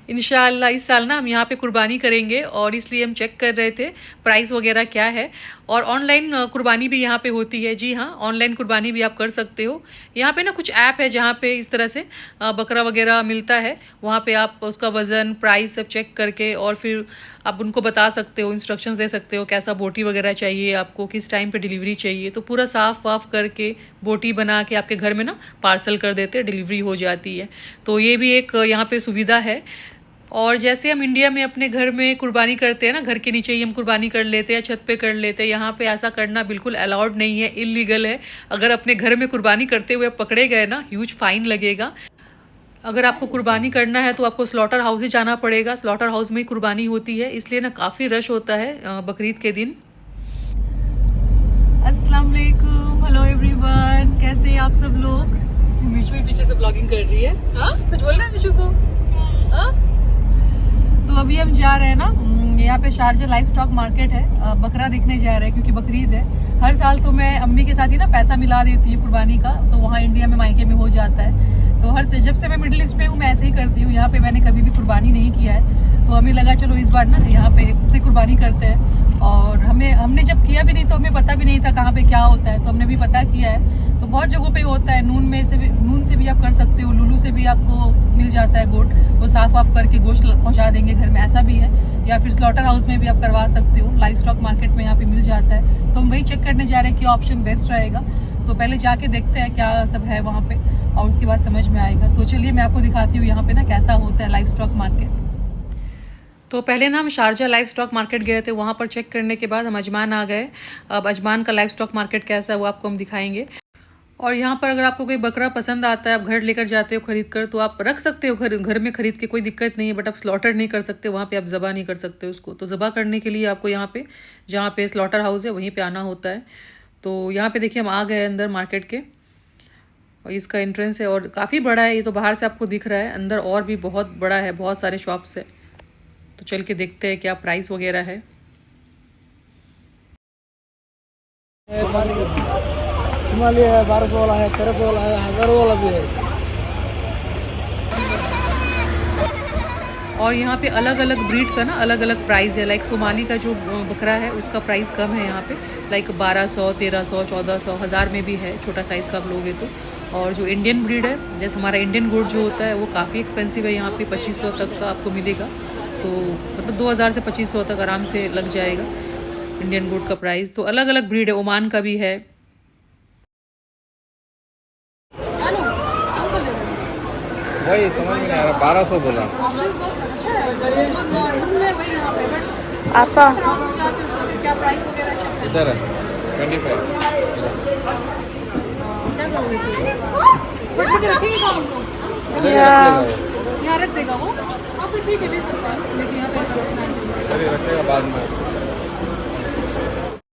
इंशाल्लाह इस साल ना हम यहाँ पे कुर्बानी करेंगे और इसलिए हम चेक कर रहे थे प्राइस वगैरह क्या है। और ऑनलाइन कुर्बानी भी यहाँ पे होती है। जी हाँ, ऑनलाइन कुर्बानी भी आप कर सकते हो। यहाँ पे ना कुछ ऐप है जहाँ पे इस तरह से बकरा वगैरह मिलता है। वहाँ पे आप उसका वज़न, प्राइस सब चेक करके और फिर आप उनको बता सकते हो, इंस्ट्रक्शंस दे सकते हो कैसा बोटी वगैरह चाहिए आपको, किस टाइम पे डिलीवरी चाहिए। तो पूरा साफ़ वाफ करके बोटी बना के आपके घर में ना पार्सल कर देते हैं, डिलीवरी हो जाती है। तो ये भी एक यहाँ पे सुविधा है। और जैसे हम इंडिया में अपने घर में कुर्बानी करते हैं ना, घर के नीचे ही हम कुर्बानी कर लेते हैं, छत पे कर लेते हैं, यहाँ पे ऐसा करना बिल्कुल अलाउड नहीं है, इलीगल है। अगर अपने घर में कुर्बानी करते हुए पकड़े गए ना, ह्यूज फाइन लगेगा। अगर आपको कुर्बानी करना है तो आपको स्लॉटर हाउस ही जाना पड़ेगा। स्लॉटर हाउस में ही कुर्बानी होती है, इसलिए ना काफ़ी रश होता है बकरीद के दिन। अस्सलाम वालेकुम, हेलो एवरीवन, कैसे हैं आप सब लोग। मिशू ही पीछे से ब्लॉगिंग कर रही है। हाँ, कुछ बोलना है मिशू को? हाँ, तो अभी हम जा रहे हैं ना, यहाँ पे शारजा लाइफ स्टॉक मार्केट है, बकरा देखने जा रहे हैं क्योंकि बकरीद है। हर साल तो मैं अम्मी के साथ ही ना पैसा मिला देती हूँ कुर्बानी का, तो वहाँ इंडिया में मायके में हो जाता है। तो जब से मैं मिडिल ईस्ट में हूँ मैं ऐसे ही करती हूँ। यहाँ पे मैंने कभी भी कुर्बानी नहीं किया है, तो हमें लगा चलो इस बार ना यहाँ पे से कुर्बानी करते हैं। और हमने जब किया भी नहीं तो हमें पता भी नहीं था कहाँ पे क्या होता है, तो हमने भी पता किया है। तो बहुत जगहों पे होता है, नून से भी आप कर सकते हो, लुलू से भी आपको मिल जाता है गोट, वो साफ वाफ करके गोश्त पहुँचा देंगे घर में, ऐसा भी है। या फिर स्लॉटर हाउस में भी आप करवा सकते हो, लाइफ स्टॉक मार्केट में यहाँ पे मिल जाता है। तो हम वही चेक करने जा रहे हैं कि ऑप्शन बेस्ट रहेगा। तो पहले जाके देखते हैं क्या सब है वहाँ पे और उसके बाद समझ में आएगा। तो चलिए मैं आपको दिखाती हूँ यहाँ पे ना कैसा होता है लाइफ स्टॉक मार्केट। तो पहले ना हम शारजा लाइफ स्टॉक मार्केट गए थे, वहाँ पर चेक करने के बाद हम अजमान आ गए। अब अजमान का लाइफ स्टॉक मार्केट कैसा है वो आपको हम दिखाएंगे। और यहाँ पर अगर आपको कोई बकरा पसंद आता है, आप घर लेकर जाते हो खरीद कर, तो आप रख सकते हो घर में खरीद के, कोई दिक्कत नहीं है। बट आप स्लॉटर नहीं कर सकते, वहाँ पे आप ज़बा नहीं कर सकते उसको। तो ज़बा करने के लिए आपको यहाँ पे जहाँ पे स्लॉटर हाउस है वहीं पे आना होता है। तो यहाँ पे देखिए हम आ गए अंदर मार्केट के, और इसका एंट्रेंस है और काफ़ी बड़ा है। ये तो बाहर से आपको दिख रहा है, अंदर और भी बहुत बड़ा है, बहुत सारे शॉप्स है। तो चल के देखते हैं क्या प्राइस वगैरह है। हिमालय है, 1200 वाला है, 1300 वाला है, 1000 वाला भी है। और यहाँ पे अलग अलग ब्रीड का ना अलग अलग प्राइस है। लाइक सोमाली का जो बकरा है उसका प्राइस कम है यहाँ पे, लाइक 1200, 1300, 1400, 1000 में भी है, छोटा साइज़ का आप लोगे तो। और जो इंडियन ब्रीड है, जैसे हमारा इंडियन गोट जो होता है वो काफ़ी एक्सपेंसिव है, यहाँ पे 2500 तक का आपको मिलेगा। तो मतलब 2000 से 2500 तक आराम से लग जाएगा इंडियन गोट का प्राइस। तो अलग अलग ब्रीड है, ओमान का भी है। वही समझ में नहीं आ रहा, 1200 बोला। आपका इधर है 25। यहाँ रख देगा वो, फिर ठीक है ले सकता है, लेकिन यहाँ पे रखना है, रखेगा बाद में।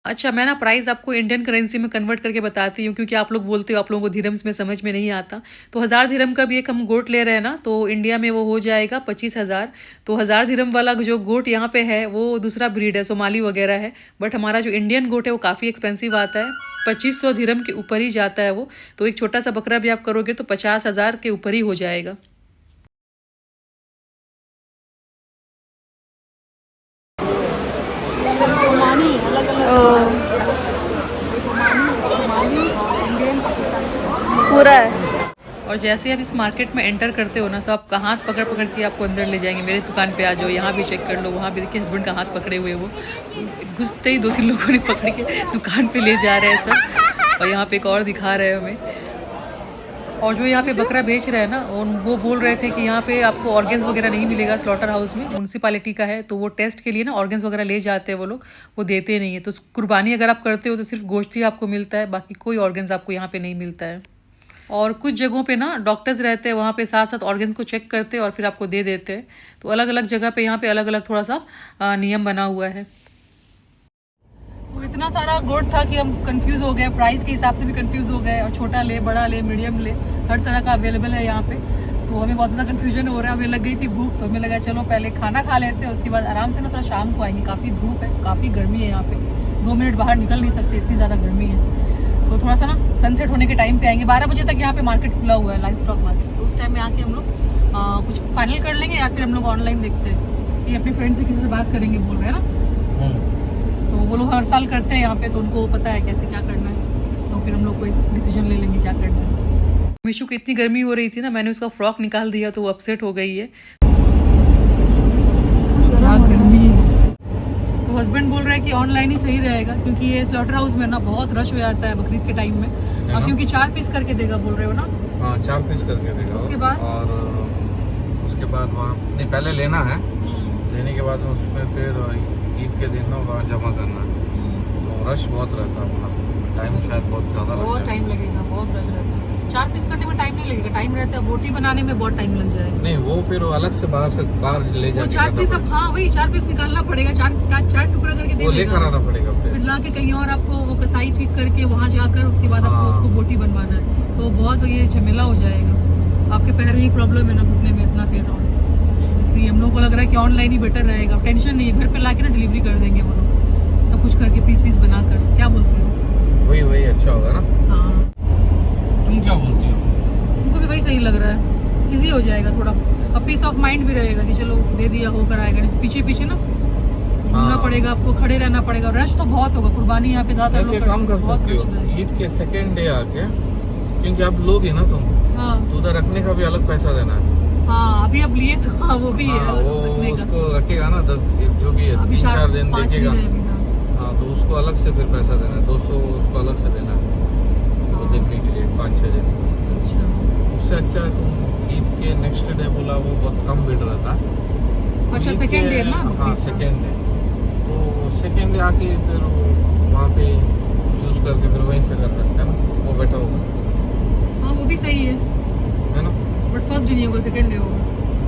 अच्छा, मैं ना प्राइस आपको इंडियन करेंसी में कन्वर्ट करके बताती हूँ, क्योंकि आप लोग बोलते हो आप लोगों को धीरम्स में समझ में नहीं आता। तो 1000 धीरम का भी एक हम गोट ले रहे हैं ना, तो इंडिया में वो हो जाएगा 25,000। तो 1000 धीरम वाला जो गोट यहाँ पे है वो दूसरा ब्रीड है, सोमाली वगैरह है। बट हमारा जो इंडियन गोट है वो काफ़ी एक्सपेंसिव आता है, 2500 धीरम के ऊपर ही जाता है वो। तो एक छोटा सा बकरा भी आप करोगे तो 50,000 के ऊपर ही हो जाएगा। पूरा है। और जैसे आप इस मार्केट में एंटर करते हो ना, सब आपका हाथ पकड़ पकड़ के आपको अंदर ले जाएंगे। मेरे दुकान पे आ जाओ, यहाँ भी चेक कर लो, वहाँ भी देखिए हस्बैंड का हाथ पकड़े हुए, वो घुसते ही 2-3 लोगों ने पकड़ के दुकान पे ले जा रहे हैं सब। और यहाँ पे एक और दिखा रहे हैं हमें। और जो यहाँ पे बकरा बेच रहे हैं ना, वो बोल रहे थे कि यहाँ पे आपको ऑर्गन्स वगैरह नहीं मिलेगा स्लॉटर हाउस में, म्यूनसिपालिटी का है। तो वो टेस्ट के लिए ना ऑर्गन्स वगैरह ले जाते हैं वो लोग, वो देते नहीं है। तो कुर्बानी अगर आप करते हो तो सिर्फ गोश्त ही आपको मिलता है, बाकी कोई ऑर्गन्स आपको यहाँ पे नहीं मिलता है। और कुछ जगहों पे ना डॉक्टर्स रहते हैं, वहाँ पे साथ साथ ऑर्गन्स को चेक करते हैं और फिर आपको दे देते हैं। तो अलग अलग जगह पे यहाँ पे अलग अलग थोड़ा सा नियम बना हुआ है। तो इतना सारा गोट था कि हम कंफ्यूज हो गए, प्राइस के हिसाब से भी कंफ्यूज हो गए, और छोटा ले, बड़ा ले, मीडियम ले, हर तरह का अवेलेबल है यहाँ पे। तो हमें बहुत ज़्यादा कंफ्यूजन हो रहा है। हमें लग गई थी भूख, तो हमें लगा चलो पहले खाना खा लेते हैं, उसके बाद आराम से ना थोड़ा शाम को आएंगे। काफ़ी धूप है, काफ़ी गर्मी है यहाँ पे, 2 मिनट बाहर निकल नहीं सकते, इतनी ज़्यादा गर्मी है। तो थोड़ा सा ना सनसेट होने के टाइम पे आएंगे। 12 बजे तक यहाँ पे मार्केट खुला हुआ है, लाइफ स्टॉक मार्केट। तो उस टाइम में आके हम लोग कुछ फाइनल कर लेंगे या फिर हम लोग ऑनलाइन देखते हैं? ये अपने फ्रेंड से किसी से बात करेंगे बोल रहे हैं ना, तो वो लोग हर साल करते हैं यहाँ पे, तो उनको पता है कैसे क्या करना है, तो फिर हम लोग कोई डिसीजन ले लेंगे क्या करना है। मिशू की इतनी गर्मी हो रही थी ना, मैंने उसका फ्रॉक निकाल दिया तो वो अपसेट हो गई है। क्या गर्मी है। तो हस्बैंड बोल रहे हैं कि ऑनलाइन ही सही रहेगा, क्योंकि ये स्लॉटर हाउस में ना बहुत रश हो जाता है बकरीद के टाइम में, और क्योंकि 4 पीस करके देगा बोल रहे हो ना? हाँ 4 पीस करके देगा। उसके बाद और उसके बाद वहाँ नहीं पहले लेना है, लेने के बाद उसमें फिर ईद के दिन ना वहाँ जमा करना है। तो रश बहुत रहता है वहाँ, टाइम शायद बहुत ज़्यादा लगता है। बहुत टाइम लगेगा, बहुत रश रहता है। 4 पीस करने में टाइम नहीं लगेगा, टाइम रहता है बोटी बनाने में बहुत टाइम लग जाएगा। नहीं वो फिर अलग से बाहर ले जाके 4 पीस, अब हाँ वही 4 पीस निकालना पड़ेगा, 4 टुकड़ा करके दे वो लेकर देगा, आना पड़ेगा फिर ला के कहीं और आपको वो कसाई ठीक करके वहाँ जाकर उसके बाद आपको उसको बोटी बनवाना है, तो बहुत ये झमेला हो जाएगा। आपके पैर में ही प्रॉब्लम है ना घुटने में इतना, फिर इसलिए हम लोग को लग रहा है कि ऑनलाइन ही बेटर रहेगा। टेंशन नहीं है, घर पे ला के ना डिलीवरी कर देंगे वो लोग, सब कुछ करके पीस पीस बना कर। क्या बोलते हो? वही अच्छा होगा ना। हाँ तुम क्या बोलती हो? उनको भी वही सही लग रहा है, इजी हो जाएगा थोड़ा, और पीस ऑफ माइंड भी रहेगा कि चलो दे दिया होकर आएगा, नहीं पीछे पीछे ना घूमना पड़ेगा, आपको खड़े रहना पड़ेगा। रश तो बहुत होगा, कुर्बानी यहाँ पे ज्यादा लोग काम कर सकते हो ईद के सेकेंड डे आके, क्योंकि आप लोगे ना तुम, हाँ तो उधर रखने का भी अलग पैसा देना है। हाँ अभी अब लिए तो हाँ वो भी है वो रखने का। उसको रखेगा ना 10 जो भी है, अभी 3-4 दिन 5 देखेगा। दिन है अभी, हाँ। हाँ तो उसको अलग से फिर पैसा देना है, 200 उसको अलग से देना है वो देखने के लिए 5-6 दिन। अच्छा उससे अच्छा है तुम ईद के नेक्स्ट डे बोला, वो बहुत कम भीड़ रहता है। अच्छा ईद सेकेंड के- डे ना हाँ बकरीद का। सेकेंड डे, तो सेकेंड डे आके फिर वहाँ पे चूज करके फिर वहीं से कर सकते हैं ना, वो बेटर होगा। हाँ वो भी सही है है ना। बट फर्स्ट डे नहीं होगा, सेकेंड डे होगा।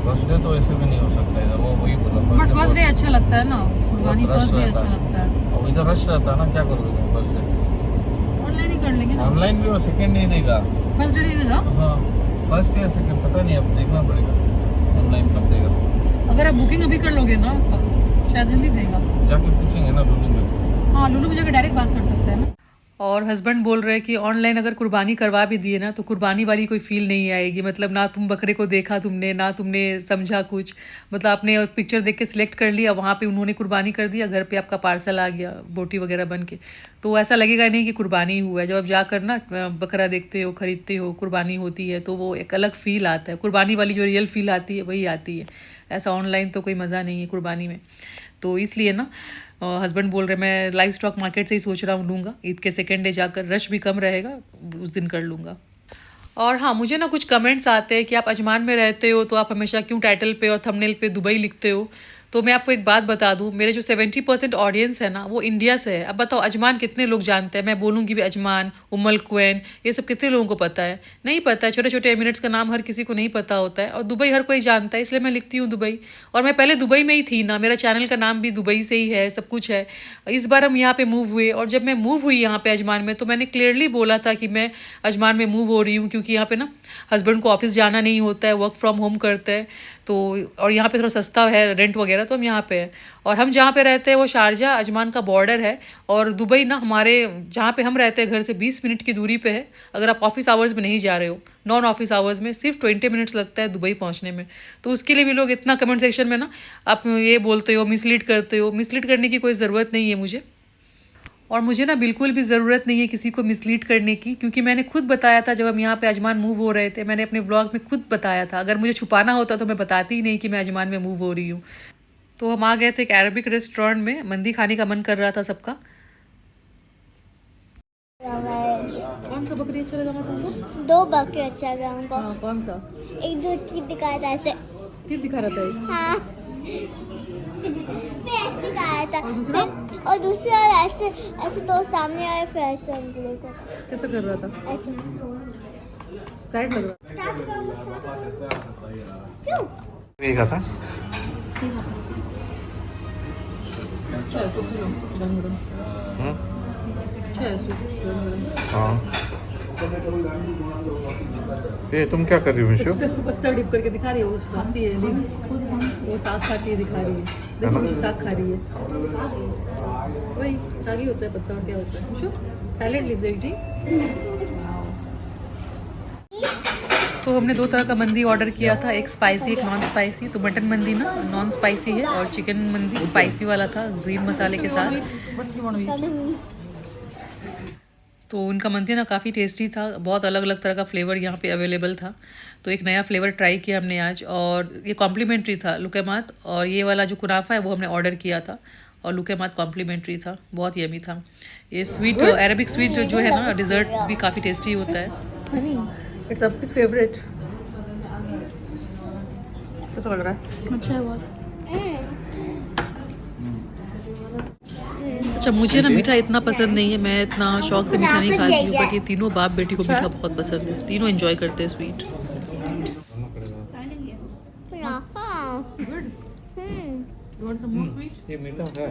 फर्स्ट डे तो ऐसे भी नहीं हो सकता है, वो वही बोला बट फर्स्ट डे अच्छा लगता है ना, कुर्बानी बहुत रश फर्स्ट डे रहता अच्छा है। लगता है। और इधर रश रहता है ना, क्या करोगे तुम फर्स्ट डे? ऑनलाइन ही कर लेंगे ना। ऑनलाइन भी वो सेकेंड डे देगा। फर्स्ट डे नहीं देगा? हाँ फर्स्ट या सेकेंड पता नहीं, अब देखना पड़ेगा ऑनलाइन कब देगा। अगर आप बुकिंग अभी कर लोगे ना शायद जल्दी देगा। जाके पूछेंगे ना लुलु में। हाँ लुलु में जाकर डायरेक्ट बात कर सकते हैं ना। और हस्बैंड बोल रहे हैं कि ऑनलाइन अगर कुर्बानी करवा भी दिए ना, तो कुर्बानी वाली कोई फील नहीं आएगी। मतलब ना तुम बकरे को देखा तुमने, ना तुमने समझा कुछ, मतलब आपने पिक्चर देख के सिलेक्ट कर लिया, वहाँ पे उन्होंने कुर्बानी कर दिया, घर पे आपका पार्सल आ गया बोटी वगैरह बन के, तो ऐसा लगेगा नहीं कि कुर्बानी हुआ है। जब आप जाकर ना बकरा देखते हो, ख़रीदते हो, कुर्बानी होती है, तो वो एक अलग फ़ील आता है। कुर्बानी वाली जो रियल फ़ील आती है वही आती है, ऐसा ऑनलाइन तो कोई मज़ा नहीं है कुर्बानी में। तो इसलिए ना हस्बैंड बोल रहे मैं लाइव स्टॉक मार्केट से ही सोच रहा हूँ लूँगा, ईद के सेकेंड डे जाकर, रश भी कम रहेगा उस दिन कर लूँगा। और हाँ मुझे ना कुछ कमेंट्स आते हैं कि आप अजमान में रहते हो तो आप हमेशा क्यों टाइटल पे और थंबनेल पे दुबई लिखते हो। तो मैं आपको एक बात बता दूं, मेरे जो 70% ऑडियंस है ना वो इंडिया से है। अब बताओ अजमान कितने लोग जानते हैं? मैं बोलूँगी भी अजमान, उम्मुल क्वैन, ये सब कितने लोगों को पता है? नहीं पता है। छोटे छोटे एमिरेट्स का नाम हर किसी को नहीं पता होता है, और दुबई हर कोई जानता है, इसलिए मैं लिखती हूँ दुबई। और मैं पहले दुबई में ही थी ना, मेरा चैनल का नाम भी दुबई से ही है, सब कुछ है। इस बार हम यहाँ पे मूव हुए, और जब मैं मूव हुई यहाँ पे अजमान में, तो मैंने क्लियरली बोला था कि मैं अजमान में मूव हो रही हूँ, क्योंकि यहाँ पे ना हस्बैंड को ऑफिस जाना नहीं होता है, वर्क फ्रॉम होम करते हैं, तो और यहाँ पे थोड़ा सस्ता है रेंट वगैरह, तो हम यहाँ पे हैं। और हम जहाँ पे रहते हैं वो शारजा अजमान का बॉर्डर है, और दुबई ना हमारे जहाँ पे हम रहते हैं घर से 20 मिनट की दूरी पे है। अगर आप ऑफिस आवर्स में नहीं जा रहे हो, नॉन ऑफिस आवर्स में सिर्फ 20 मिनट्स लगता है दुबई पहुँचने में। तो उसके लिए भी लोग इतना कमेंट सेक्शन में ना आप ये बोलते हो, मिसलीड करते हो। मिसलीड करने की कोई ज़रूरत नहीं है मुझे, और मुझे ना बिल्कुल भी ज़रूरत नहीं है किसी को मिसलीड करने की, क्योंकि मैंने खुद बताया था जब हम यहाँ पे अजमान मूव हो रहे थे, मैंने अपने ब्लॉग में खुद बताया था। अगर मुझे छुपाना होता तो मैं बताती ही नहीं कि मैं अजमान में मूव हो रही हूँ। तो हम आ गए थे एक अरबिक रेस्टोरेंट में, मंदी खाने का मन कर रहा था सबका। कौन सा बकरी अच्छा लगा तुमको? 2 बकरे अच्छा लगा हमको। हाँ, कौन सा? एक दूध की दिखाया था ऐसे। ठीक दिखा रहा था ये। हाँ फिर ऐसे दिखाया था। और दूसरा? और दूसरा ऐसे ऐसे तो सामने आए, फिर ऐसे हमको देखा कैसा कर रहा था? ऐसे। साइड लग रहा स्टार्ट करो। देखा था। अच्छा है, सूप लो, गरम गरम। अच्छा है सूप, गरम गरम। हाँ ये तुम क्या कर रही हो मिशु? पत्ता डिप करके दिखा रही है, वो खाती है लीव्स, वो साग खाती है दिखा रही है। देखो मिशु साग खा रही है, वही साग ही होता है पत्ता, और क्या होता है मिशु? सैलेड लीव्स है। तो हमने 2 तरह का मंदी ऑर्डर किया था, एक स्पाइसी एक नॉन स्पाइसी। तो मटन मंदी ना नॉन स्पाइसी है और चिकन मंदी स्पाइसी वाला था ग्रीन मसाले के साथ। तो उनका मंदी ना काफ़ी टेस्टी था, बहुत अलग अलग तरह का फ्लेवर यहाँ पे अवेलेबल था। तो एक नया फ्लेवर ट्राई किया हमने आज और ये कॉम्प्लीमेंट्री था लुकेमात। और ये वाला जो कुनाफा है वो हमने ऑर्डर किया था और लुकेमात कॉम्प्लीमेंट्री था, बहुत यमी था। ये स्वीट अरेबिक स्वीट जो है ना डिज़र्ट भी काफ़ी टेस्टी होता है। इट्स सबकी फेवरेट। कैसा लग रहा है? अच्छा है बहुत। अच्छा मुझे ना मीठा इतना पसंद नहीं है, मैं इतना शौक से मीठा नहीं खाती हूँ, बट ये तीनों बाप बेटी को मीठा बहुत पसंद है, तीनों एंजॉय करते हैं स्वीट। ये मीठा है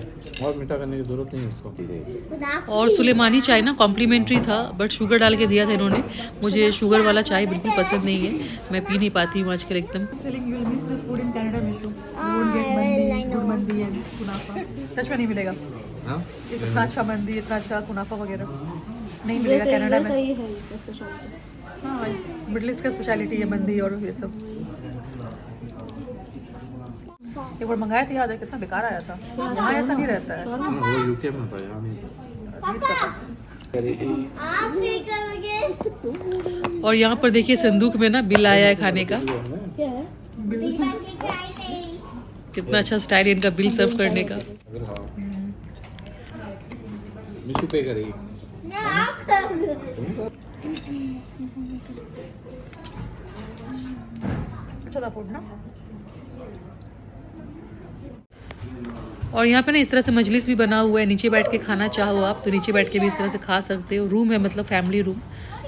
और मीठा करने की जरूरत नहीं है इसको। और सुलेमानी चाय ना कॉम्प्लीमेंट्री था, बट शुगर डाल के दिया था इन्होंने। मुझे शुगर वाला चाय बिल्कुल पसंद नहीं है, मैं पी नहीं पाती हूँ आजकल एकदम। सच में नहीं मिलेगा ये इतना अच्छा मंदी, इतना अच्छा कुनाफा वगैरह नहीं मिलेगा कनाडा में। हाँ मिडिल ईस्ट का स्पेशलिटी है मंदी और ये सब। एक बार मंगाया था, याद है कितना बेकार आया था। यहाँ ऐसा नहीं रहता है। वो यूके में था, यहाँ नहीं था। और यहाँ पर देखिए संदूक में ना बिल आया है खाने का। कितना अच्छा स्टाइल है इनका बिल सर्व करने का। मिशू पे करेगी। अच्छा फूड ना। और यहाँ पे ना इस तरह से मजलिस भी बना हुआ है, नीचे बैठ के खाना चाहो आप तो नीचे बैठ के भी इस तरह से खा सकते हो। रूम है मतलब फैमिली रूम,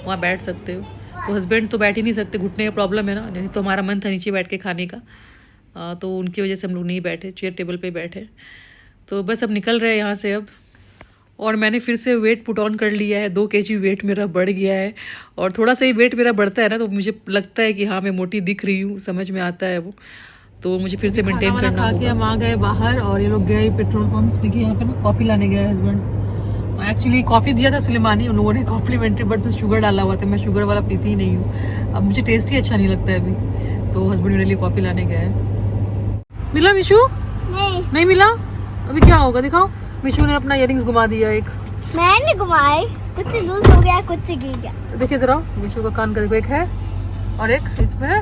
वहाँ बैठ सकते हो। तो हस्बैंड तो बैठ ही नहीं सकते, घुटने का प्रॉब्लम है ना, नहीं तो हमारा मन था नीचे बैठ के खाने का। तो उनकी वजह से हम लोग नहीं बैठे, चेयर टेबल पे बैठे। तो बस अब निकल रहे हैं यहाँ से अब। और मैंने फिर से वेट पुट ऑन कर लिया है, 2 kg वेट मेरा बढ़ गया है। और थोड़ा सा ही वेट मेरा बढ़ता है ना तो मुझे लगता है कि हाँ मैं मोटी दिख रही हूँ, समझ में आता है वो। तो मुझे फिर से मेंटेन करना होगा। हम आ गए बाहर और ये लोग गए पेट्रोल पंप। देखिए यहाँ पे ना कॉफ़ी लाने गए हस्बैंड। एक्चुअली कॉफ़ी दिया था सुलेमानी, उन लोगों ने कॉम्प्लीमेंट्री, बट उसमें शुगर डाला हुआ था। मैं शुगर वाला पीती ही नहीं हूँ, अब मुझे टेस्ट ही अच्छा नहीं लगता है अभी। तो हस्बैंड मेरे लिए कॉफ़ी लाने गए। मिला मिशू? नहीं मिला। अभी क्या होगा दिखाओ। मिशू ने अपना इयररिंग्स घुमा दिया एक। मैंने घुमाए, कुछ से लूज हो गया, कुछ से गिर गया। देखिए जरा मिशू का कान का देखो, एक है और एक इसमें है।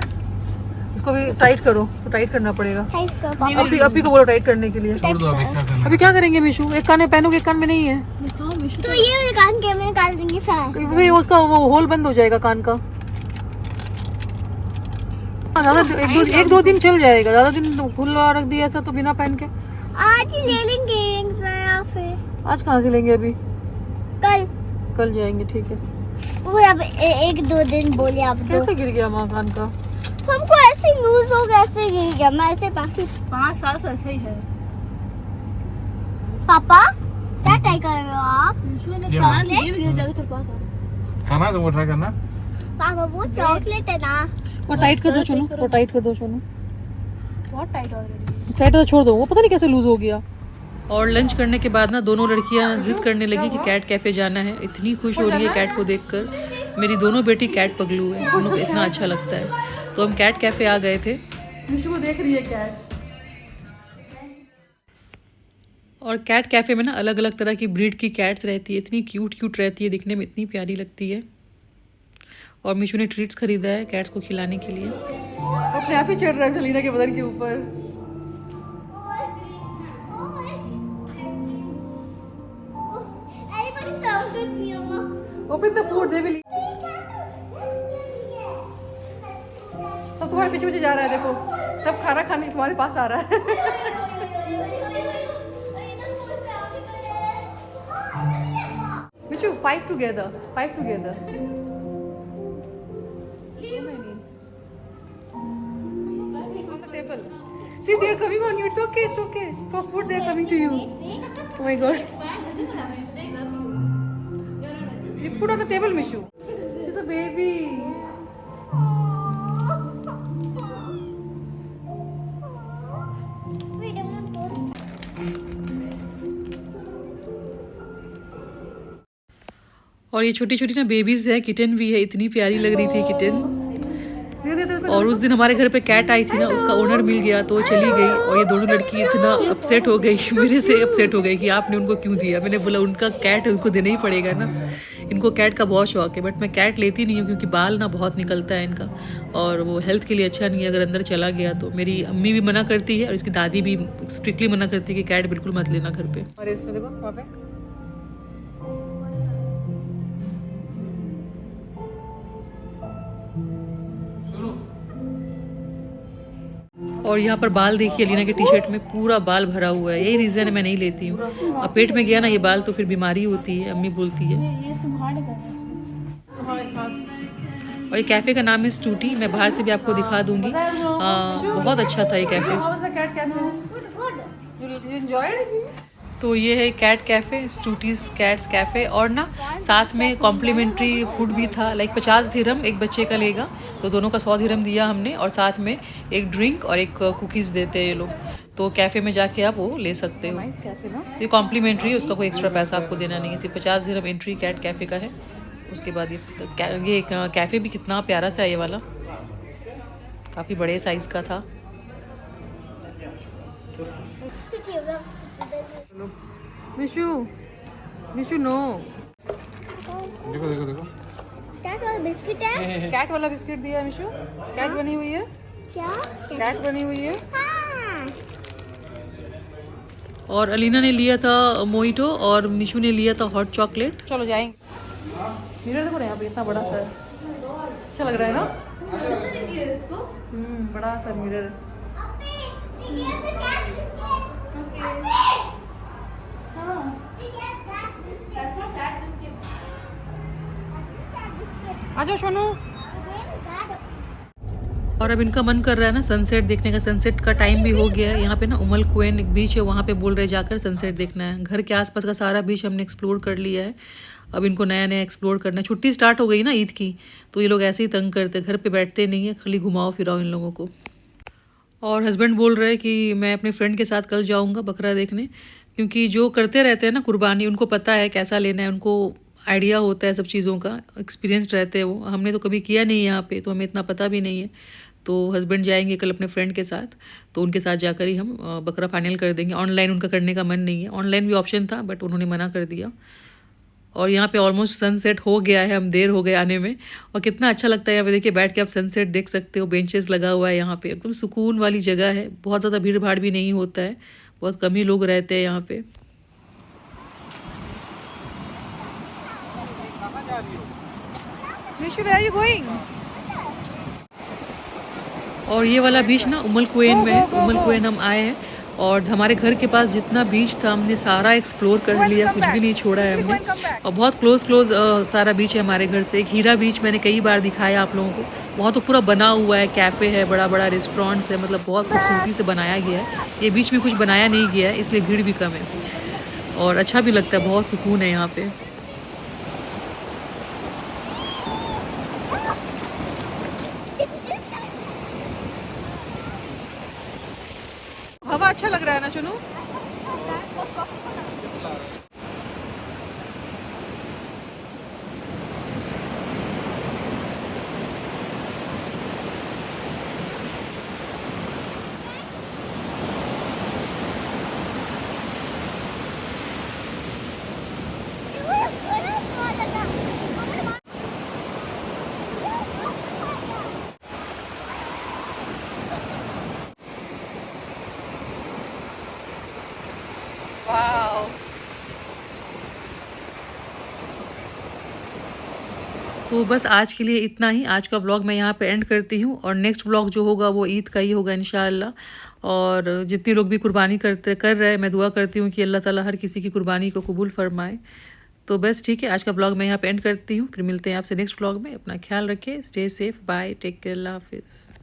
इसको भी टाइट करो, तो टाइट करना पड़ेगा। अभी को बोलो टाइट करने के लिए। छोड़ दो अभी, क्या करना अभी क्या करेंगे मिशू? एक कान में पहनोगे, एक कान में नहीं है तो ये वाले कान के में निकाल देंगे फिर उसका वो होल बंद हो जाएगा कान का। ज़्यादा 1-2 दिन चल जाएगा, ज्यादा दिन खुला रख दिया ऐसा तो बिना पहन के। आज ही ले लेंगे फिर। आज कहाँ से लेंगे? अभी कल जाएंगे, ठीक है। वो अब 1-2 दिन बोले आप। कैसे गिर गया माँ कान का? हमको ऐसे लूज हो गया, ऐसे गिर गया। मैं ऐसे 5 साल से ऐसा ही है। पापा क्या ट्राई कर रहे हो आप? खाना तो वो ट्राई करना। पापा वो चॉकलेट है ना, वो टाइट कर दो सोनू, वो टाइट कर दो सोनू। बहुत टाइट ऑलरेडी। टाइट तो छोड़ दो, वो पता नहीं कैसे लूज हो गया। और लंच करने के बाद ना दोनों लड़कियां जिद करने लगी कि कैट कैफे जाना है। इतनी खुश हो रही है कैट को देखकर। मेरी दोनों बेटी कैट पगलू है, दोनों को इतना अच्छा लगता है। तो हम कैट कैफे आ गए थे। मिशू देख रही है कैट। और कैट कैफे में ना अलग अलग तरह की ब्रीड की कैट्स रहती है, इतनी क्यूट रहती है, दिखने में इतनी प्यारी लगती है। और मिशू ने ट्रीट्स खरीदा है कैट्स को खिलाने के लिए। अपने आप ही चढ़ रहा है खलीना के बदन के ऊपर। Open the food, they will. सब तुम्हारे पीछे पीछे जा रहा है, देखो सब खाना खाने तुम्हारे पास आ रहा है। Mishu, 5 together. On the table. See, they are coming on you. It's okay. For food, they are coming to you. Oh my God. You put on the table, Mishu. She's a baby. और ये छोटी छोटी ना babies है, kitten भी है, इतनी प्यारी लग रही थी किटन। और उस दिन हमारे घर पे कैट आई थी ना, उसका ओनर मिल गया तो वो चली गई, और ये दोनों लड़की इतना अपसेट हो गई, मेरे से अपसेट हो गई कि आपने उनको क्यों दिया। मैंने बोला उनका कैट उनको देना ही पड़ेगा ना, इनको कैट का बहुत शौक है, बट मैं कैट लेती नहीं हूँ क्योंकि बाल ना बहुत निकलता है इनका, और वो हेल्थ के लिए अच्छा नहीं है अगर अंदर चला गया तो। मेरी अम्मी भी मना करती है और इसकी दादी भी स्ट्रिक्टली मना करती है कि कैट बिल्कुल मत लेना घर पे। और इसमें देखो वहाँ पे और यहाँ पर बाल देखिए, अलीना के टी शर्ट में पूरा बाल भरा हुआ है, यही रीज़न है मैं नहीं लेती हूँ। अब पेट में गया ना ये बाल तो फिर बीमारी होती है, अम्मी बोलती है। और ये कैफ़े का नाम है स्टूटी, मैं बाहर से भी आपको दिखा दूंगी। बहुत अच्छा था ये कैफ़े। तो ये है कैट कैफ़े, स्टूटीज कैट्स कैफ़े, और ना साथ में कॉम्प्लीमेंट्री फूड भी था, लाइक 50 दिरहम एक बच्चे का लेगा, तो दोनों का 100 दिरहम दिया हमने, और साथ में एक ड्रिंक और एक कुकीज़ देते हैं ये लोग। तो कैफ़े में जाके आप वो ले सकते हो, ये कॉम्प्लीमेंट्री है, उसका कोई एक्स्ट्रा पैसा आपको देना नहीं है, सिर्फ 50 दिरहम एंट्री कैट कैफ़े का है। उसके बाद ये कैफ़े भी कितना प्यारा सा है, ये वाला काफ़ी बड़े साइज़ का था। मिशु मिशु नो, देखो देखो देखो, कैट वाला बिस्किट है। कैट वाला बिस्किट दिया है मिशु, कैट बनी हुई है, क्या? कैट बनी हुई है। हाँ। और अलीना ने लिया था मोइटो और मिशु ने लिया था हॉट चॉकलेट। चलो जाएंगे। मिरर देखो ना यहाँ पे, इतना बड़ा सा अच्छा लग रहा है ना, बड़ा सा मिरर। आजा सोनू। और अब इनका मन कर रहा है ना सनसेट देखने का, सनसेट का टाइम भी हो गया है। यहाँ पे ना उमल कुएन एक बीच है, वहाँ पे बोल रहे जाकर सनसेट देखना है। घर के आसपास का सारा बीच हमने एक्सप्लोर कर लिया है, अब इनको नया नया एक्सप्लोर करना है। छुट्टी स्टार्ट हो गई ना ईद की, तो ये लोग ऐसे ही तंग करते हैं, घर पे बैठते नहीं है, खाली घुमाओ फिराओ इन लोगों को। और हस्बैंड बोल रहे हैं कि मैं अपने फ्रेंड के साथ कल जाऊँगा बकरा देखने, क्योंकि जो करते रहते हैं ना कुर्बानी, उनको पता है कैसा लेना है, उनको आइडिया होता है सब चीज़ों का, एक्सपीरियंस्ड रहते हैं वो। हमने तो कभी किया नहीं यहाँ पे, तो हमें इतना पता भी नहीं है। तो हस्बैंड जाएंगे कल अपने फ्रेंड के साथ, तो उनके साथ जाकर ही हम बकरा फाइनल कर देंगे। ऑनलाइन उनका करने का मन नहीं है, ऑनलाइन भी ऑप्शन था बट उन्होंने मना कर दिया। और यहाँ पे ऑलमोस्ट सनसेट हो गया है, हम देर हो गए आने में, और कितना अच्छा लगता है यहाँ पे। देखिए बैठ के आप सनसेट देख सकते हो, बेंचेस लगा हुआ है यहाँ पे, एकदम सुकून वाली जगह है, बहुत ज़्यादा भीड़ भाड़ भी नहीं होता है, बहुत कम ही लोग रहते हैं यहाँ पे। Where are you going? और ये वाला बीच ना उमल कुएन में है, उमल कुएन हम आए हैं, और हमारे घर के पास जितना बीच था हमने सारा एक्सप्लोर कर लिया, कुछ भी नहीं छोड़ा है हमने। और बहुत क्लोज सारा बीच है हमारे घर से। एक हीरा बीच मैंने कई बार दिखाया आप लोगों को, वहाँ तो पूरा बना हुआ है, कैफ़े है, बड़ा बड़ा रेस्टोरेंट्स है, मतलब बहुत खूबसूरती से बनाया गया है। ये बीच में कुछ बनाया नहीं गया है, इसलिए भीड़ भी कम है और अच्छा भी लगता है, बहुत सुकून है यहाँ पे। हवा अच्छा लग रहा है ना चुनू? तो बस आज के लिए इतना ही। आज का व्लॉग मैं यहाँ पे एंड करती हूँ, और नेक्स्ट व्लॉग जो होगा वो ईद का ही होगा इंशाअल्लाह। और जितने लोग भी कुर्बानी कर रहे हैं, मैं दुआ करती हूँ कि अल्लाह ताला हर किसी की कुर्बानी को कबूल फरमाए। तो बस ठीक है, आज का व्लॉग मैं यहाँ पे एंड करती हूँ, फिर मिलते हैं आपसे नेक्स्ट व्लॉग में। अपना ख्याल रखें, stay safe, bye, take care, अल्लाह हाफिज़।